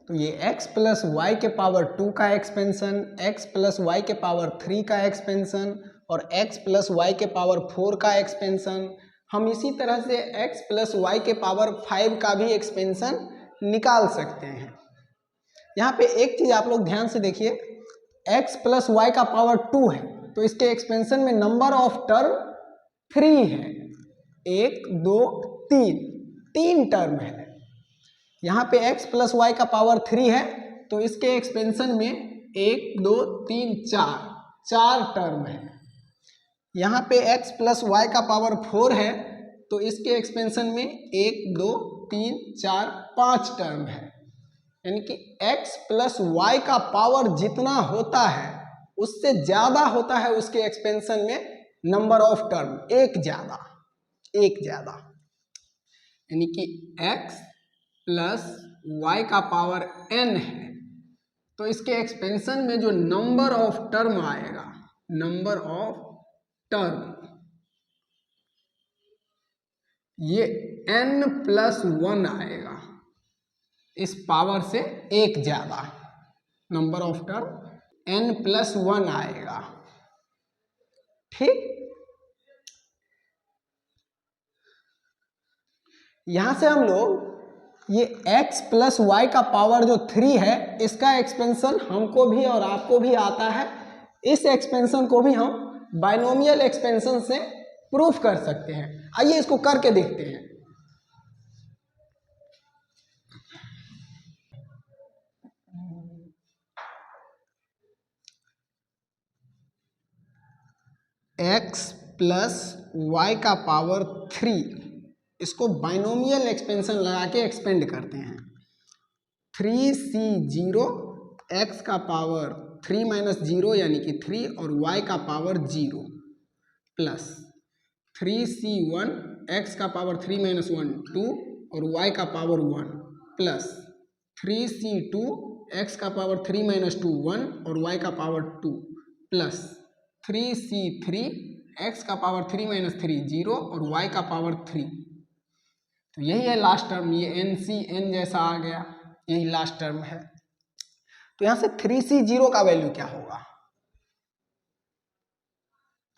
तो ये x प्लस वाई के पावर 2 का एक्सपेंशन, x प्लस वाई के पावर 3 का एक्सपेंशन और x प्लस वाई के पावर 4 का एक्सपेंशन। हम इसी तरह से x प्लस वाई के पावर 5 का भी एक्सपेंशन निकाल सकते हैं। यहाँ पे एक चीज आप लोग ध्यान से देखिए, x प्लस वाई का पावर 2 है तो इसके एक्सपेंशन में नंबर ऑफ टर्म 3 है। 1 2 3 टर्म है। यहाँ पे x प्लस वाई का पावर 3 है तो इसके एक्सपेंशन में 1 2 3 4 टर्म है। यहाँ पे x प्लस वाई का पावर 4 है तो इसके एक्सपेंशन में 1 2 3 4 5 टर्म है। यानी कि x प्लस वाई का पावर जितना होता है उससे ज्यादा होता है उसके एक्सपेंशन में नंबर ऑफ टर्म, एक ज्यादा। यानी कि x प्लस वाई का पावर n है तो इसके एक्सपेंशन में जो नंबर ऑफ टर्म आएगा, नंबर ऑफ टर्म, ये n प्लस 1 आएगा। इस पावर से एक ज्यादा number of term n plus 1 आएगा। ठीक, यहां से हम लोग ये x प्लस वाई का पावर जो 3 है इसका एक्सपेंशन हमको भी और आपको भी आता है। इस एक्सपेंशन को भी हम बाइनोमियल एक्सपेंशन से प्रूफ कर सकते हैं। आइए इसको करके देखते हैं। x प्लस वाई का पावर 3, इसको बाइनोमियल एक्सपेंशन लगा के एक्सपेंड करते हैं। 3c0 x का पावर 3 माइनस 0 यानी कि 3 और y का पावर 0 प्लस 3c1 x का पावर 3 माइनस 1 2 और y का पावर 1 प्लस 3c2 x का पावर 3 माइनस 2 1 और y का पावर 2 प्लस 3c3 x का पावर 3 माइनस 3 0 और y का पावर 3। तो यही है लास्ट टर्म, ये n जैसा आ गया, यही लास्ट टर्म है। तो यहां से 3c0 का वैल्यू क्या होगा?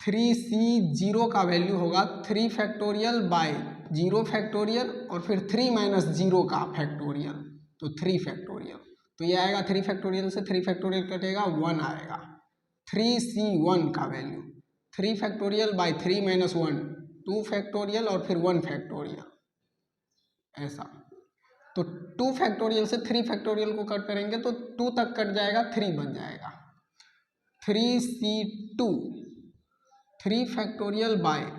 3c0 का वैल्यू होगा 3 फैक्टोरियल बाय 0 फैक्टोरियल और फिर 3 माइनस 0 का फैक्टोरियल, तो 3 फैक्टोरियल। तो ये आएगा 3 फैक्टोरियल से 3 फैक्टोरियल कटेगा 1 आएगा। 3C1 का value 3 factorial by 3 minus 1 2 factorial और फिर 1 फैक्टोरियल, ऐसा। तो 2 फैक्टोरियल से 3 फैक्टोरियल को कट करेंगे तो 2 तक कट जाएगा, 3 बन जाएगा। 3C2 3 फैक्टोरियल बाय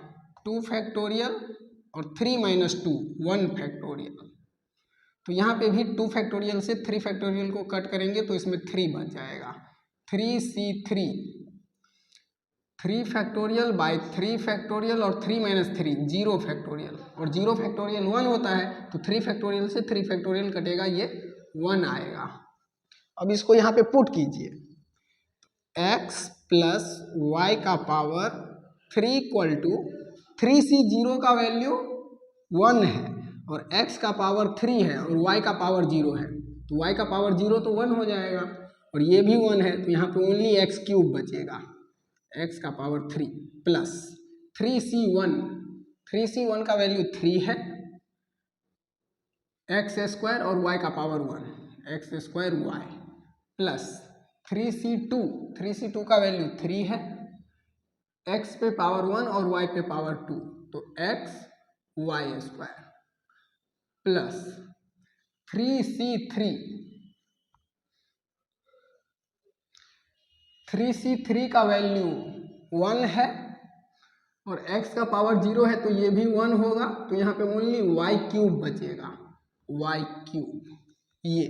2 फैक्टोरियल और 3 माइनस 2 1 फैक्टोरियल। तो यहाँ पे भी 2 फैक्टोरियल से 3 फैक्टोरियल को कट करेंगे तो इसमें 3 बच जाएगा। 3C3 3 फैक्टोरियल बाय 3 फैक्टोरियल और 3 माइनस 3 0 फैक्टोरियल, और 0 फैक्टोरियल 1 होता है तो 3 फैक्टोरियल से 3 फैक्टोरियल कटेगा, ये 1 आएगा। अब इसको यहाँ पे पुट कीजिए, x प्लस वाई का पावर 3 इक्वल टू 3C0 का वैल्यू 1 है और x का पावर 3 है और y का पावर 0 है, तो y का पावर 0 तो 1 हो जाएगा और ये भी 1 है, तो यहाँ पे ओनली x क्यूब बचेगा, x का पावर 3 प्लस 3C1 का वैल्यू 3 है, x स्क्वायर और y का power 1 x square y plus 3C2 का वैल्यू 3 है, x पे पावर 1 और y पे पावर 2, तो x y square plus 3C3 का वैल्यू 1 है और x का पावर 0 है तो ये भी 1 होगा, तो यहाँ पे ओनली y क्यूब बचेगा, y क्यूब ये।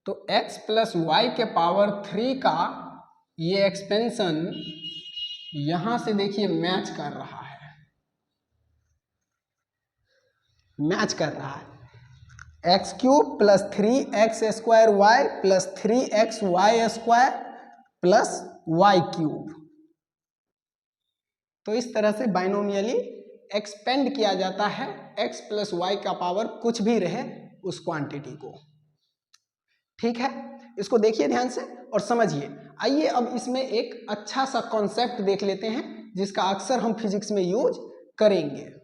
तो x प्लस वाई के पावर 3 का ये एक्सपेंशन यहाँ से देखिए मैच कर रहा है, मैच कर रहा है। X cube plus 3x square y plus 3xy square plus y cube. तो इस तरह से बाइनोमियली एक्सपेंड किया जाता है x प्लस वाई का पावर कुछ भी रहे उस क्वांटिटी को। ठीक है, इसको देखिए ध्यान से और समझिए। आइए अब इसमें एक अच्छा सा कॉन्सेप्ट देख लेते हैं जिसका अक्सर हम फिजिक्स में यूज करेंगे।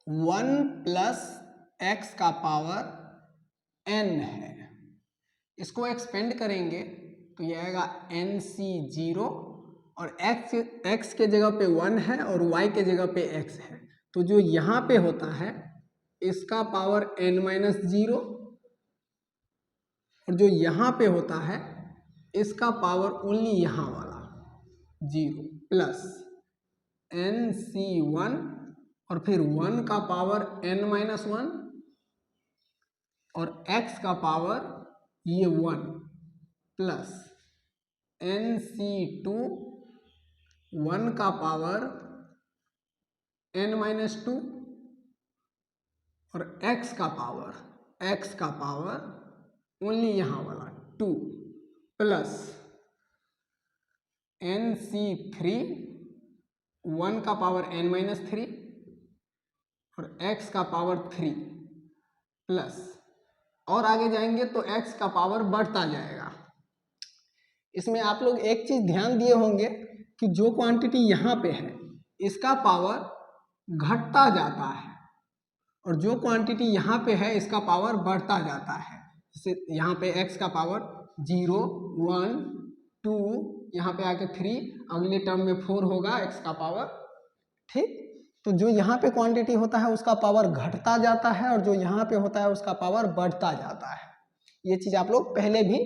वन प्लस एक्स का पावर n है, इसको एक्सपेंड करेंगे तो ये आएगा NC0 और x के जगह पे 1 है और y के जगह पे x है, तो जो यहाँ पे होता है इसका पावर n-0 और जो यहाँ पे होता है इसका पावर ओनली यहाँ वाला 0 प्लस NC1 और फिर 1 का पावर n-1 और x का पावर ये 1 प्लस NC2 1 का पावर n-2 और x का पावर ओनली यहाँ वाला 2 प्लस NC3 1 का पावर n-3 और x का पावर 3 प्लस, और आगे जाएंगे तो x का पावर बढ़ता जाएगा। इसमें आप लोग एक चीज ध्यान दिए होंगे कि जो क्वांटिटी यहाँ पे है इसका पावर घटता जाता है और जो क्वांटिटी यहाँ पे है इसका पावर बढ़ता जाता है। जैसे यहाँ पे x का पावर 0 1 2 यहाँ पे आके 3, अगले टर्म में 4 होगा x का पावर। ठीक, तो जो यहाँ पे क्वांटिटी होता है उसका पावर घटता जाता है और जो यहाँ पे होता है उसका पावर बढ़ता जाता है। ये चीज आप लोग पहले भी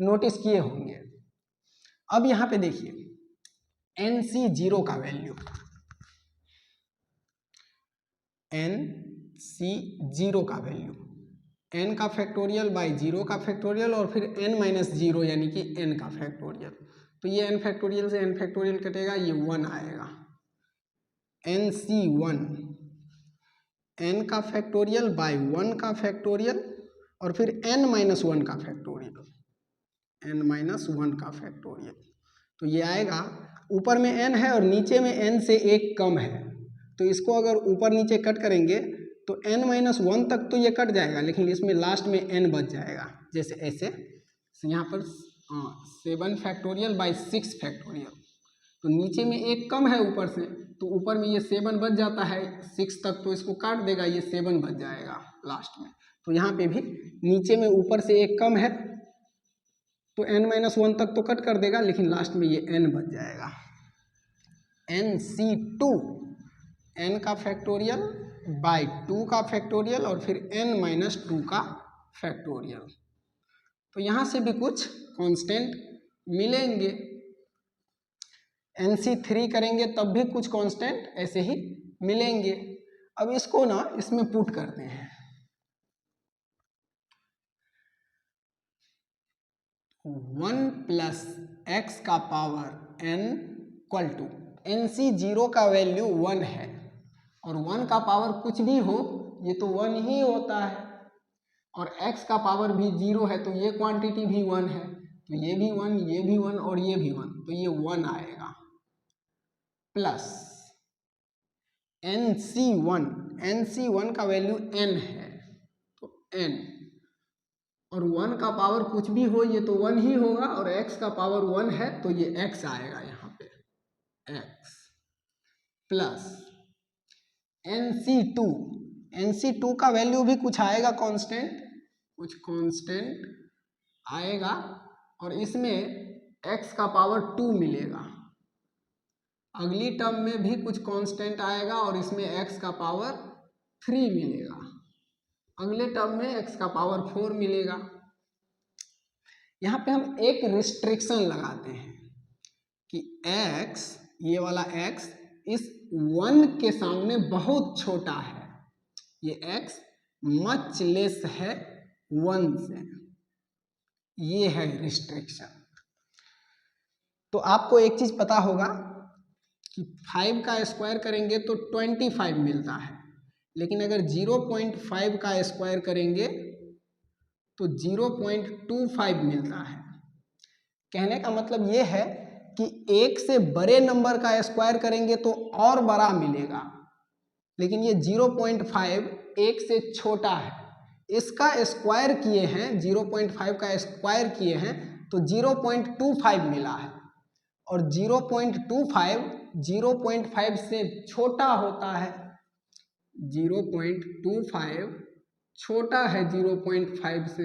नोटिस किए होंगे। अब यहाँ पे देखिए NC0 का वैल्यू, NC0 का वैल्यू n का फैक्टोरियल बाई 0 का फैक्टोरियल और फिर n-0 यानी कि n का फैक्टोरियल, तो ये n फैक्टोरियल से n फैक्टोरियल कटेगा, ये 1 आएगा। NC1 n का फैक्टोरियल बाई 1 का फैक्टोरियल और फिर n-1 का फैक्टोरियल, n-1 का फैक्टोरियल, तो ये आएगा। ऊपर में n है और नीचे में n से एक कम है, तो इसको अगर ऊपर नीचे कट करेंगे तो n-1 तक तो ये कट जाएगा, लेकिन इसमें लास्ट में n बच जाएगा, जैसे ऐसे। यहाँ पर 7 फैक्टोरियल बाई 6 फैक्टोरियल, तो नीचे में एक कम है ऊपर से, तो ऊपर में ये 7 बच जाता है 6 तक, तो इसको काट देगा, ये 7 बच जाएगा लास्ट में। तो यहाँ पे भी नीचे में ऊपर से एक कम है, तो n-1 तक तो कट कर देगा, लेकिन लास्ट में ये n बच जाएगा। NC2, n का फैक्टोरियल बाई 2 का फैक्टोरियल और फिर n-2 का फैक्टोरियल। तो यहाँ से भी कुछ कांस्टेंट मिलेंगे। NC3 करेंगे तब भी कुछ कांस्टेंट ऐसे ही मिलेंगे। अब इसको ना इसमें पुट करते हैं। 1 प्लस एक्स का power n equal to NC0 का वैल्यू 1 है, और 1 का पावर कुछ भी हो ये तो 1 ही होता है, और x का पावर भी 0 है, तो ये क्वांटिटी भी 1 है, तो ये भी 1, ये भी 1 और ये भी 1, तो ये 1 आएगा। प्लस NC1 का वैल्यू n है, तो n, और 1 का पावर कुछ भी हो ये तो 1 ही होगा, और x का पावर 1 है, तो ये x आएगा यहाँ पे, x। प्लस NC2 का वैल्यू भी कुछ आएगा कांस्टेंट, कुछ कांस्टेंट आएगा, और इसमें x का पावर 2 मिलेगा। अगली टर्म में भी कुछ कांस्टेंट आएगा, और इसमें x का पावर 3 मिलेगा। अगले टर्म में x का पावर 4 मिलेगा। यहाँ पे हम एक रिस्ट्रिक्शन लगाते हैं कि x, ये वाला x इस 1 के सामने बहुत छोटा है, ये x मच लेस है 1 से, ये है रिस्ट्रिक्शन। तो आपको एक चीज पता होगा कि 5 का स्क्वायर करेंगे तो 25 मिलता है, लेकिन अगर 0.5 का स्क्वायर करेंगे तो 0.25 मिलता है। कहने का मतलब ये है कि 1 से बड़े नंबर का स्क्वायर करेंगे तो और बड़ा मिलेगा, लेकिन ये 0.5 1 से छोटा है, इसका स्क्वायर किए हैं, 0.5 का स्क्वायर किए हैं तो 0.25 मिला है, और 0.25 से छोटा होता है, 0.25 छोटा है 0.5 से।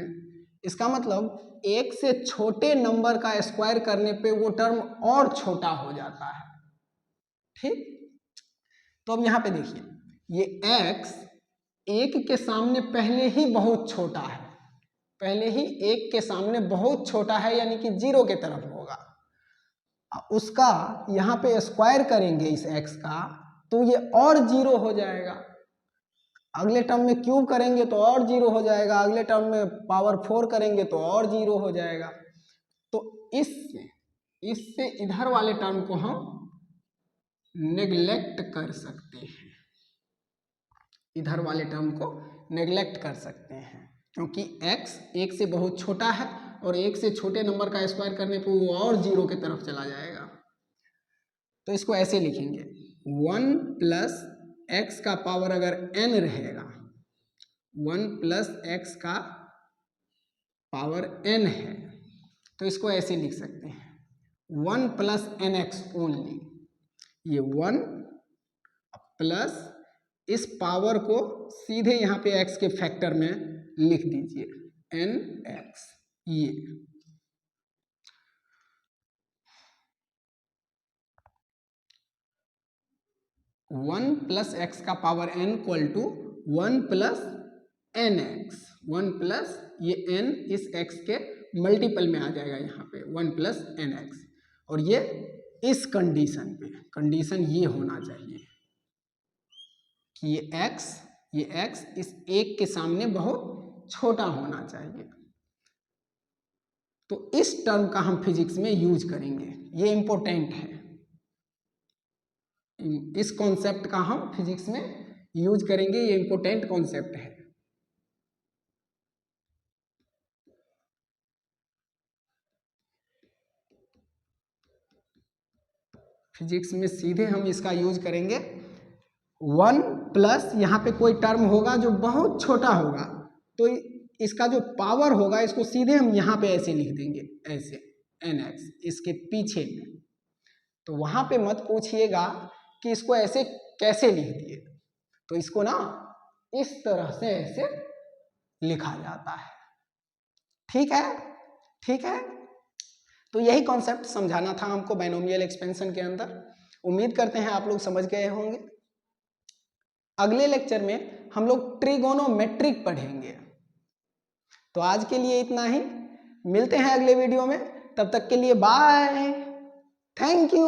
इसका मतलब 1 से छोटे नंबर का स्क्वायर करने पे वो टर्म और छोटा हो जाता है। ठीक, तो अब यहाँ पे देखिए, ये x 1 के सामने पहले ही बहुत छोटा है, पहले ही 1 के सामने बहुत छोटा है, यानी कि 0 के तरफ होगा। उसका यहाँ पे स्क्वायर करेंगे इस x का, तो ये और 0 हो जाएगा। अगले टर्म में क्यूब करेंगे तो और 0 हो जाएगा, अगले टर्म में पावर 4 करेंगे तो और 0 हो जाएगा। तो इससे इधर वाले टर्म को हम नेग्लेक्ट कर सकते हैं, इधर वाले टर्म को नेग्लेक्ट कर सकते हैं, क्योंकि x 1 से बहुत छोटा है, और 1 से छोटे नंबर का स्क्वायर करने पर वो और 0 की तरफ चला जाएगा। तो इसको ऐसे लिखेंगे, 1 प्लस एक्स का पावर अगर n रहेगा, 1 प्लस एक्स का पावर n है, तो इसको ऐसे लिख सकते हैं, 1 प्लस एन एक्स ओनली। ये 1 प्लस इस पावर को सीधे यहाँ पे x के फैक्टर में लिख दीजिए, nx। ये 1 प्लस एक्स का power n equal to 1 plus n x, 1 plus ये n इस x के मल्टीपल में आ जाएगा यहाँ पे, 1 प्लस एन एक्स। और ये इस कंडीशन पे, कंडीशन ये होना चाहिए कि ये x इस 1 के सामने बहुत छोटा होना चाहिए। तो इस टर्म का हम फिजिक्स में यूज करेंगे, ये इंपॉर्टेंट है, इस कॉन्सेप्ट का हम फिजिक्स में यूज करेंगे, ये इंपॉर्टेंट कॉन्सेप्ट है। फिजिक्स में सीधे हम इसका यूज करेंगे, 1 प्लस यहाँ पे कोई टर्म होगा जो बहुत छोटा होगा, तो इसका जो पावर होगा इसको सीधे हम यहाँ पे ऐसे लिख देंगे, ऐसे nx इसके पीछे में। तो वहाँ पे मत पूछिएगा कि इसको ऐसे कैसे लिख दिए, तो इसको ना इस तरह से ऐसे लिखा जाता है। ठीक है, ठीक है। तो यही कॉन्सेप्ट समझाना था हमको बाइनोमियल एक्सपेंशन के अंदर। उम्मीद करते हैं आप लोग समझ गए होंगे। अगले लेक्चर में हम लोग ट्रिगोनोमेट्रिक पढ़ेंगे। तो आज के लिए इतना ही, मिलते हैं अगले वीडियो में, तब तक के लिए बाय, थैंक यू।